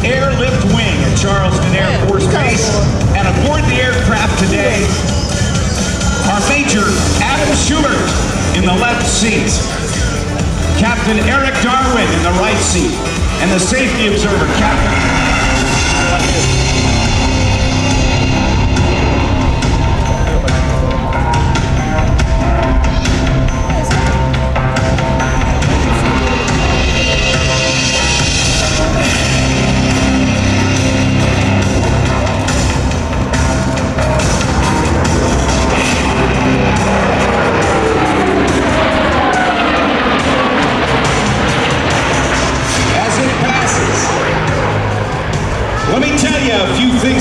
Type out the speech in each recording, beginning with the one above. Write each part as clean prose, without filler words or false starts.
Airlift Wing at Charleston Air Force Base. And aboard the aircraft today are Major Adam Schubert in the left seat, Captain Eric Darwin in the right seat, and the safety observer, Captain.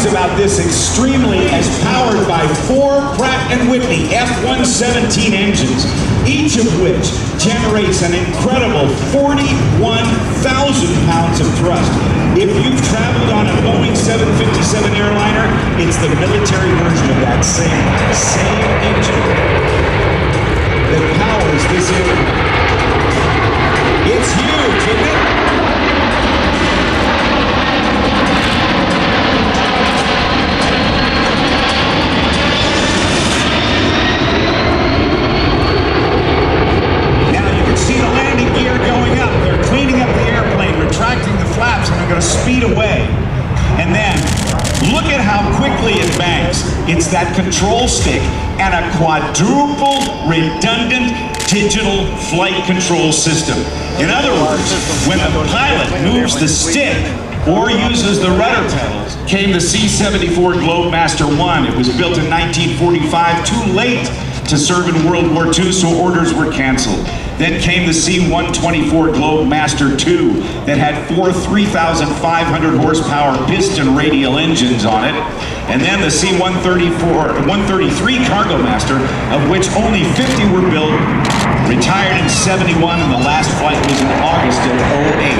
About this extremely is powered by 4 Pratt & Whitney F-117 engines, each of which generates an incredible 41,000 pounds of thrust. If you've traveled on a Boeing 757 airliner, it's the military version of that same engine that powers this airplane. It's huge, isn't it? Speed away, and then look at how quickly it banks. It's that control stick and a quadruple redundant digital flight control system. In other words, when the pilot moves the stick or uses the rudder pedals, came the C-17 Globemaster I. It was built in 1945, too late to serve in World War II, so orders were canceled. Then came the C-124 Globemaster II that had 4 3,500 horsepower piston radial engines on it. And then the C-133 Cargomaster, of which only 50 were built, retired in '71, and the last flight was in August of '08.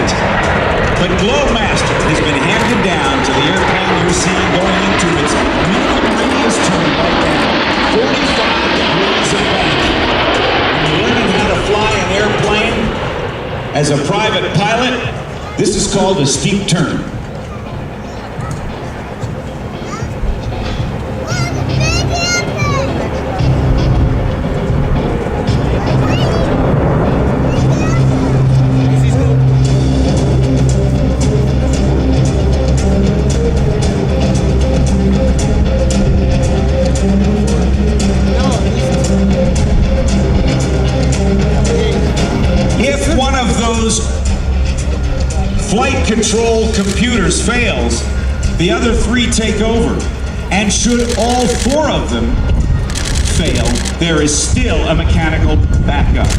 But Globemaster has been handed down to the airplane you're seeing going into its minimum radius turn right now, 45 degrees of bank. Learning how to fly an airplane as a private pilot, this is called a steep turn. Flight control computers fails, the other 3 take over. And should all 4 of them fail, there is still a mechanical backup.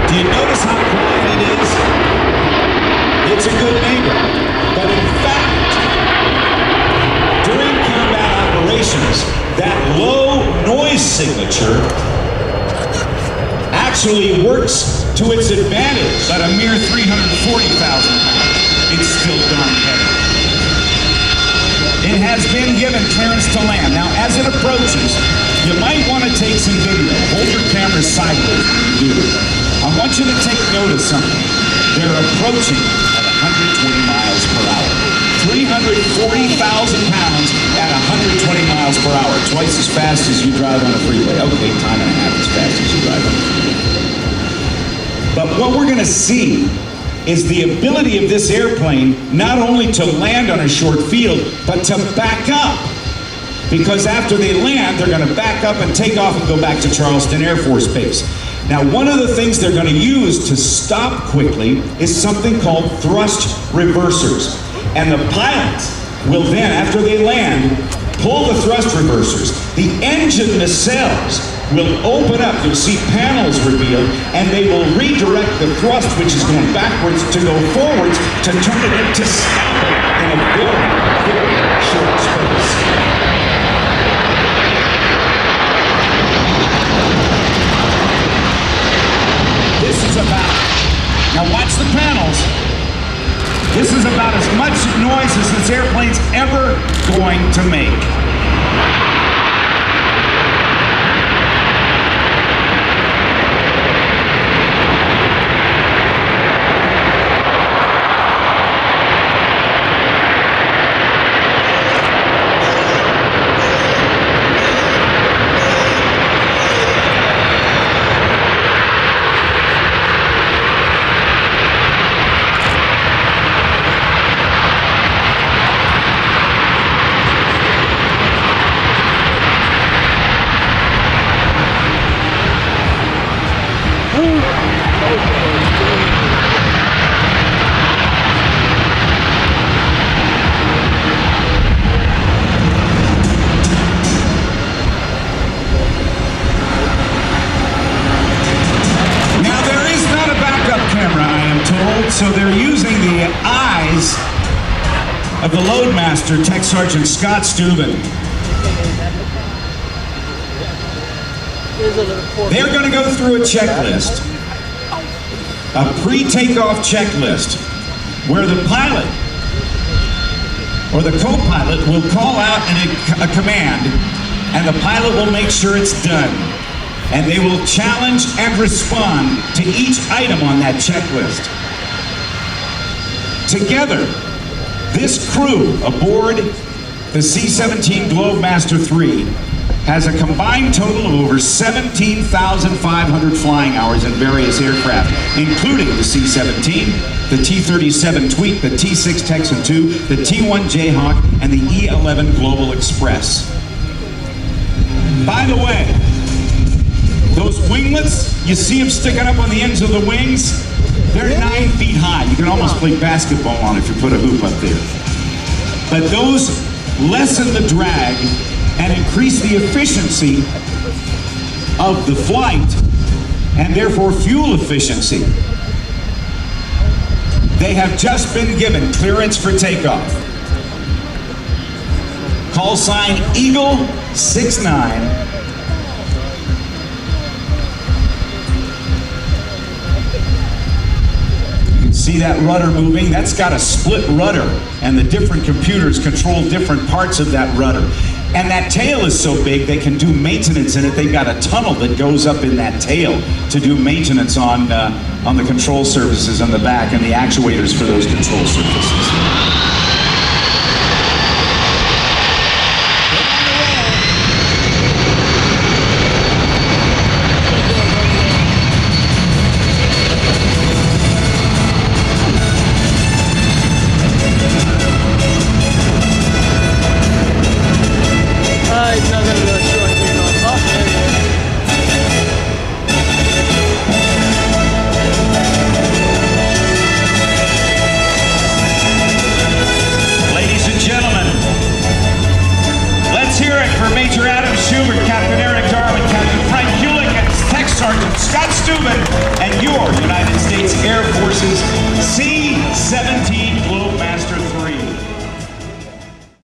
Do you notice how quiet it is? It's a good neighbor, but in fact, during combat operations, that low noise signature actually works to its advantage. At a mere 340,000 pounds, it's still darn heavy. It has been given clearance to land. Now, as it approaches, you might want to take some video. Hold your camera sideways when you do it. I want you to take note of something. They're approaching at 120 miles per hour. 340,000 pounds at 120 miles per hour. Twice as fast as you drive on a freeway. Okay, time and a half as fast as you drive on a freeway. But what we're going to see is the ability of this airplane not only to land on a short field, but to back up. Because after they land, they're going to back up and take off and go back to Charleston Air Force Base. Now, one of the things they're going to use to stop quickly is something called thrust reversers. And the pilots will then, after they land, pull the thrust reversers. The engine nacelles will open up. You'll see panels revealed, and they will redirect the thrust, which is going backwards, to go forwards, to turn it into stop it in a very, very short space. This is about, now watch the panels. This is about as much noise as this airplane's ever going to make. So they're using the eyes of the Loadmaster, Tech Sergeant Scott Steuben. They're going to go through a checklist, a pre-takeoff checklist, where the pilot or the co-pilot will call out a command, and the pilot will make sure it's done. And they will challenge and respond to each item on that checklist. Together, this crew aboard the C-17 Globemaster III has a combined total of over 17,500 flying hours in various aircraft, including the C-17, the T-37 Tweak, the T-6 Texan II, the T-1 Jayhawk, and the E-11 Global Express. By the way, those winglets, you see them sticking up on the ends of the wings? They're 9 feet high. You can almost play basketball on it if you put a hoop up there. But those lessen the drag and increase the efficiency of the flight and therefore fuel efficiency. They have just been given clearance for takeoff. Call sign Eagle 69. See that rudder moving? That's got a split rudder, and the different computers control different parts of that rudder. And that tail is so big they can do maintenance in it. They've got a tunnel that goes up in that tail to do maintenance on the control surfaces on the back and the actuators for those control surfaces. Scott Steuben and your United States Air Force's